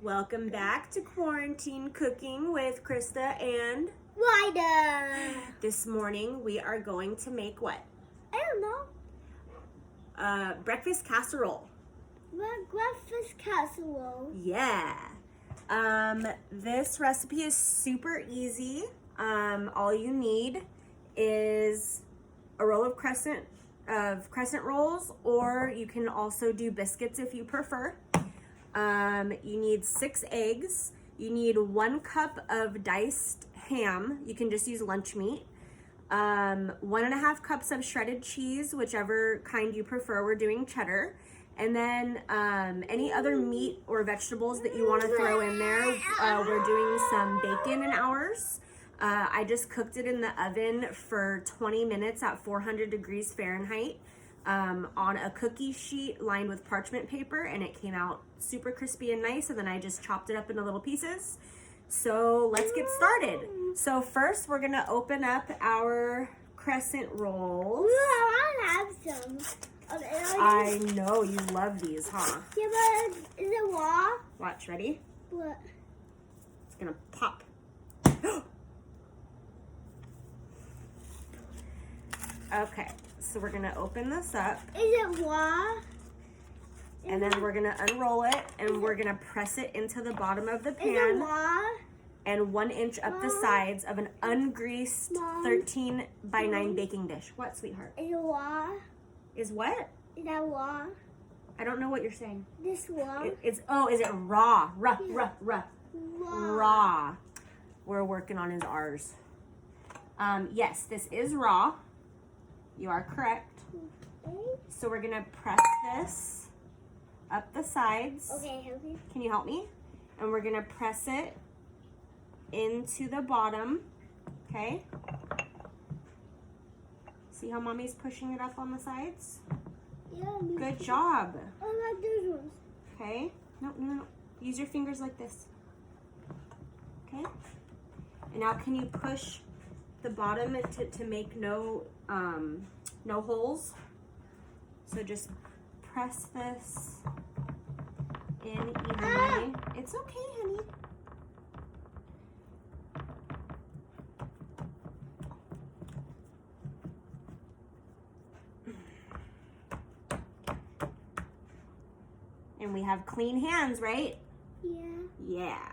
Welcome back to Quarantine Cooking with Krista and Ryder. This morning we are going to make what? I don't know. Breakfast casserole. Breakfast casserole. Yeah. This recipe is super easy. All you need is a roll of crescent rolls, or you can also do biscuits if you prefer. You need 6 eggs. You need 1 cup of diced ham. You can just use lunchmeat. 1.5 cups of shredded cheese, whichever kind you prefer. We're doing cheddar. And then any other meat or vegetables that you want to throw in there. We're doing some bacon in ours. I just cooked it in the oven for 20 minutes at 400 degrees Fahrenheit on a cookie sheet lined with parchment paper, and it came out super crispy and nice, and then I just chopped it up into little pieces. So let's get started. So first we're gonna open up our crescent rolls. I have some. I know you love these, huh? Yeah, but is it raw? Watch, ready? What? It's gonna pop. Okay, so we're gonna open this up. Is it raw? And then we're gonna unroll it, and we're gonna press it into the bottom of the Is it pan raw? and 1 inch up the sides of an ungreased Mom. 13 by 9 baking dish. What, sweetheart? Is it raw? Is what? Is that raw? I don't know what you're saying. This raw? Is it raw? Raw. Raw. Raw. We're working on his R's. Yes, this is raw. You are correct. Okay. So we're gonna press this up the sides. Okay, help me. Can you help me? And we're gonna press it into the bottom, okay? See how mommy's pushing it up on the sides? Yeah. Good job. What about those ones? Okay. No. Use your fingers like this. Okay. And now can you push the bottom to make no holes? So just press this in evenly. It's okay, honey. And we have clean hands, right? Yeah. Yeah.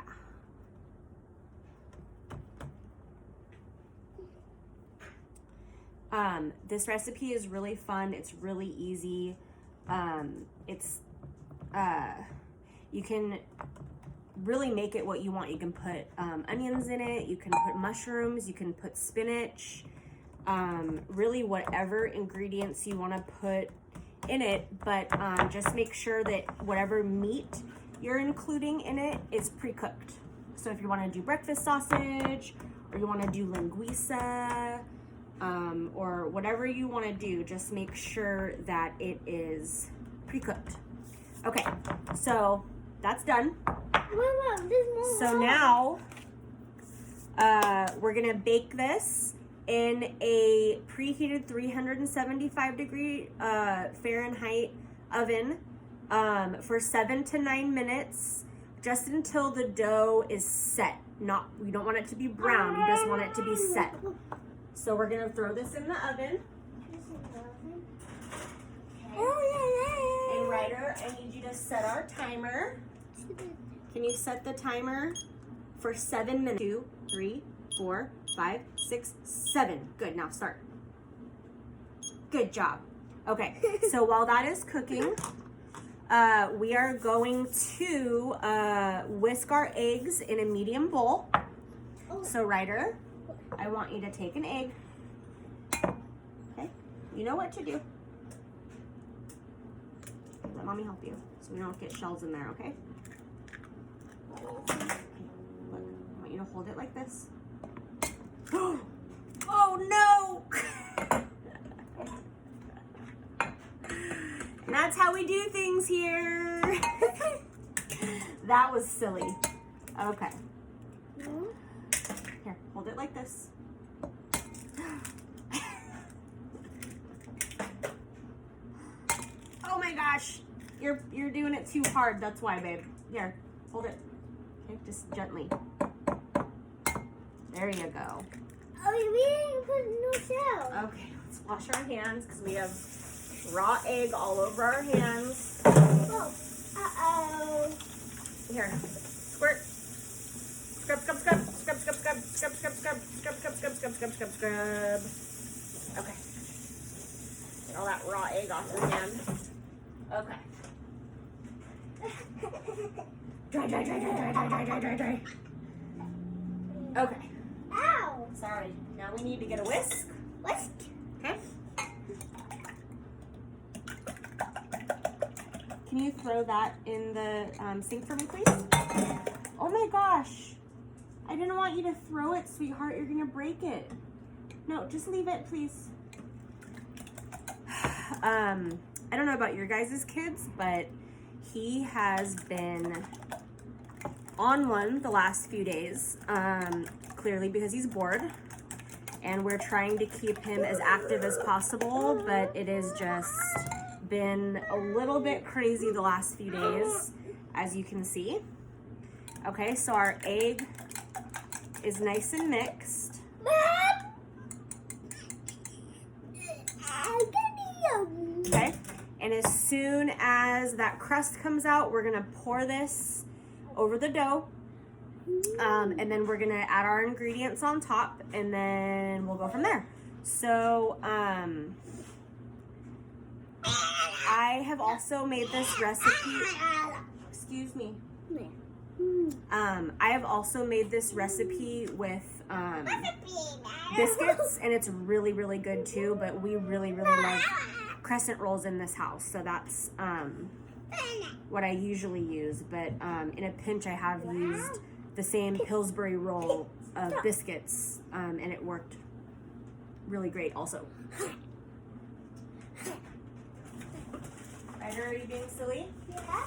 This recipe is really fun. It's really easy. You can really make it what you want. You can put onions in it. You can put mushrooms. You can put spinach. Really whatever ingredients you want to put in it, but just make sure that whatever meat you're including in it is pre-cooked. So if you want to do breakfast sausage, or you want to do linguiça, or whatever you want to do, just make sure that it is pre-cooked. Okay, so that's done. What about this more? So now we're gonna bake this in a preheated 375 degree Fahrenheit oven for 7 to 9 minutes, just until the dough is set. We don't want it to be brown, we just want it to be set. So we're gonna throw this in the oven. And Ryder, I need you to set our timer. Can you set the timer for 7 minutes? 2, 3, 4, 5, 6, 7. Good, now start. Good job. Okay, so while that is cooking, we are going to whisk our eggs in a medium bowl. So Ryder, I want you to take an egg. Okay, you know what to do. Let mommy help you so we don't get shells in there, okay? Look, I want you to hold it like this. Oh no! That's how we do things here. That was silly. Okay. Here, hold it like this. Oh my gosh. You're doing it too hard. That's why, babe. Here, hold it. Okay, just gently. There you go. Oh, we didn't put no shell. Okay, let's wash our hands because we have raw egg all over our hands. Oh, uh-oh. Here, squirt. Scrub, scrub, scrub, scrub, scrub, scrub, scrub, scrub, scrub, scrub, scrub, scrub, scrub, scrub, scrub, scrub. Okay. Get all that raw egg off your hand. Okay. Dry, dry, dry, dry, dry, dry, dry, dry, dry, dry. Okay. Ow. Sorry. Now we need to get a whisk. Whisk. Okay. Can you throw that in the sink for me, please? Oh my gosh. I didn't want you to throw it, sweetheart. You're gonna break it. No, just leave it, please. I don't know about your guys' kids, but he has been on one the last few days, clearly because he's bored. And we're trying to keep him as active as possible, but it has just been a little bit crazy the last few days, as you can see. Okay, so our egg is nice and mixed. Okay, and as soon as that crust comes out, we're gonna pour this over the dough. And then we're gonna add our ingredients on top, and then we'll go from there. So, I have also made this recipe. Excuse me. I have also made this recipe with biscuits, and it's really, really good too. But we really, really love crescent rolls in this house, so that's what I usually use. But in a pinch, I have used the same Pillsbury roll of biscuits, and it worked really great also. Ryder, are you being silly? Yeah.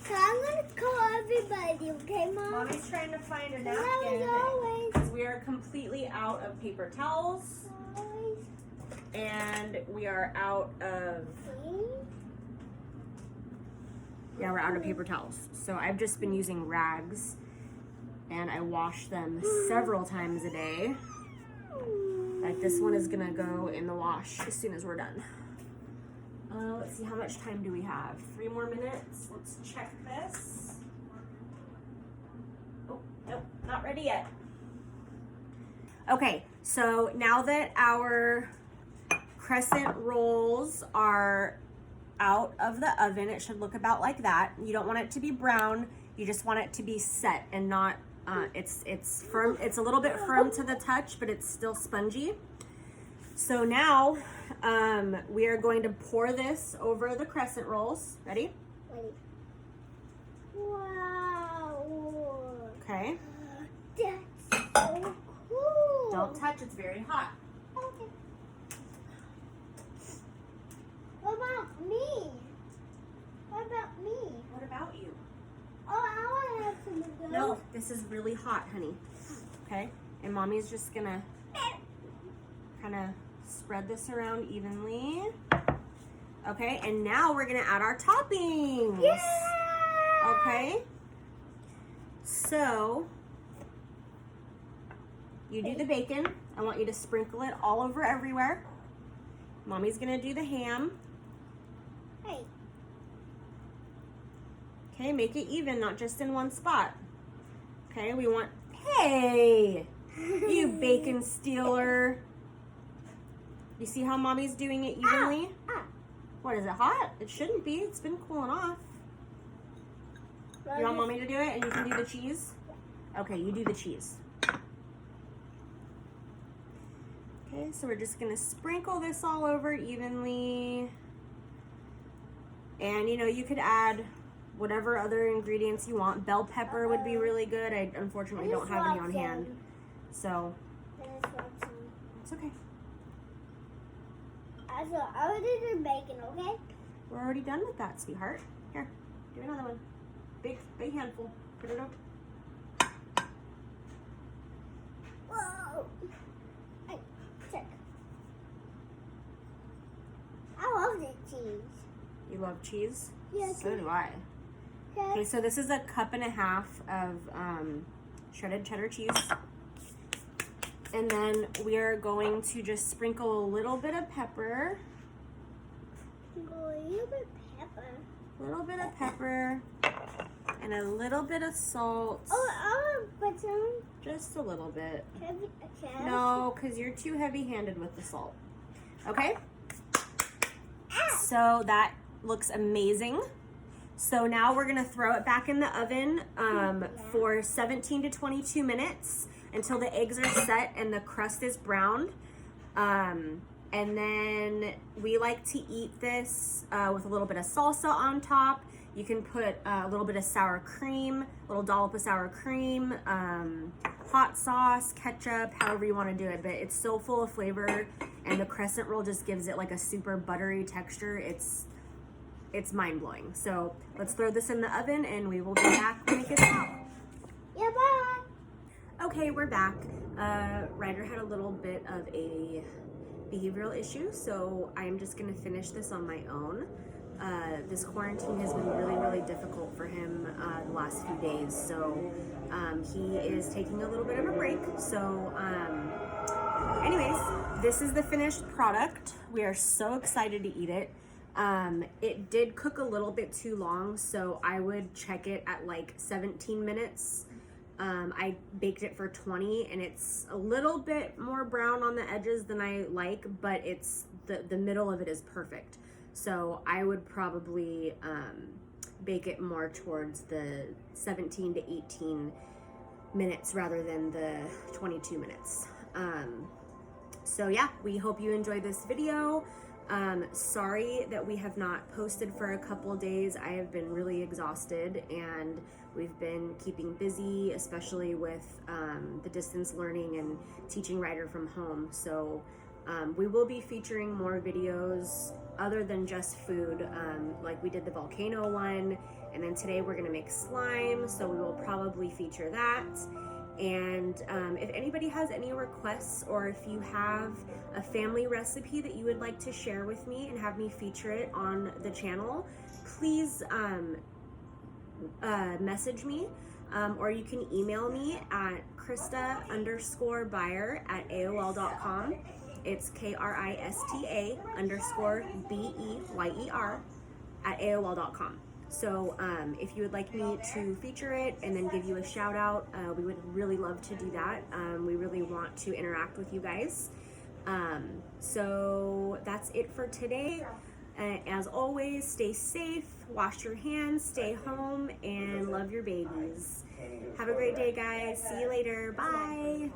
So I'm gonna call everybody, okay, Mom? Mommy's trying to find a That napkin was always. because we are completely out of paper towels, and we are out of we're out of paper towels. So I've just been using rags, and I wash them several times a day. Like this one is gonna go in the wash as soon as we're done. Let's see, how much time do we have? 3 more minutes. Let's check this. Oh, nope, not ready yet. Okay, so now that our crescent rolls are out of the oven, it should look about like that. You don't want it to be brown, you just want it to be set and not, it's firm. It's a little bit firm to the touch, but it's still spongy. So now we are going to pour this over the crescent rolls. Ready? Wait. Wow. Okay. That's so cool. Don't touch, it's very hot. Okay. What about me? What about me? What about you? Oh, I want to have some of those. No, this is really hot, honey. Okay? And Mommy's just gonna kind of spread this around evenly. Okay, and now we're gonna add our toppings. Yeah! Okay? So, you do the bacon. I want you to sprinkle it all over everywhere. Mommy's gonna do the ham. Hey. Okay, make it even, not just in one spot. Okay, we want, hey, you bacon stealer. You see how Mommy's doing it evenly? What, is it hot? It shouldn't be, it's been cooling off. You want Mommy to do it and you can do the cheese? Okay, you do the cheese. Okay, so we're just gonna sprinkle this all over evenly. And you know, you could add whatever other ingredients you want. Bell pepper would be really good. I unfortunately don't have any on hand. So, it's okay. So I would do the bacon, okay? We're already done with that, sweetheart. Here, do another one. Big handful. Put it up. Whoa. Hey, check. I love the cheese. You love cheese? Yeah, So do I. Okay, so this is a 1.5 cups of shredded cheddar cheese. And then we are going to just sprinkle a little bit of pepper. A little bit of pepper. And a little bit of salt. Oh, I want to put some. Just a little bit. Cheddar. No, because you're too heavy-handed with the salt. Okay? So that looks amazing. So now we're gonna throw it back in the oven for 17 to 22 minutes until the eggs are set and the crust is browned. And then we like to eat this with a little bit of salsa on top. You can put a little bit of sour cream, a little dollop of sour cream, hot sauce, ketchup, however you want to do it. But it's so full of flavor, and the crescent roll just gives it like a super buttery texture. It's mind-blowing. So let's throw this in the oven, and we will be back when it gets out. Yeah, bye. Okay, we're back. Ryder had a little bit of a behavioral issue, so I'm just gonna finish this on my own. This quarantine has been really, really difficult for him the last few days, so he is taking a little bit of a break. So anyways, this is the finished product. We are so excited to eat it. It did cook a little bit too long, so I would check it at like 17 minutes. I baked it for 20, and it's a little bit more brown on the edges than I like, but it's the middle of it is perfect. So I would probably bake it more towards the 17 to 18 minutes rather than the 22 minutes. So yeah, we hope you enjoyed this video. Sorry that we have not posted for a couple days. I have been really exhausted, and we've been keeping busy, especially with the distance learning and teaching Ryder from home. So we will be featuring more videos other than just food, like we did the volcano one, and then today we're gonna make slime, so we will probably feature that. And if anybody has any requests, or if you have a family recipe that you would like to share with me and have me feature it on the channel, please message me, or you can email me at krista_beyer@aol.com. It's KRISTA_BEYER@aol.com. So if you would like me to feature it and then give you a shout out, we would really love to do that. We really want to interact with you guys. So that's it for today. As always, stay safe, wash your hands, stay home, and love your babies. Have a great day, guys. See you later. Bye.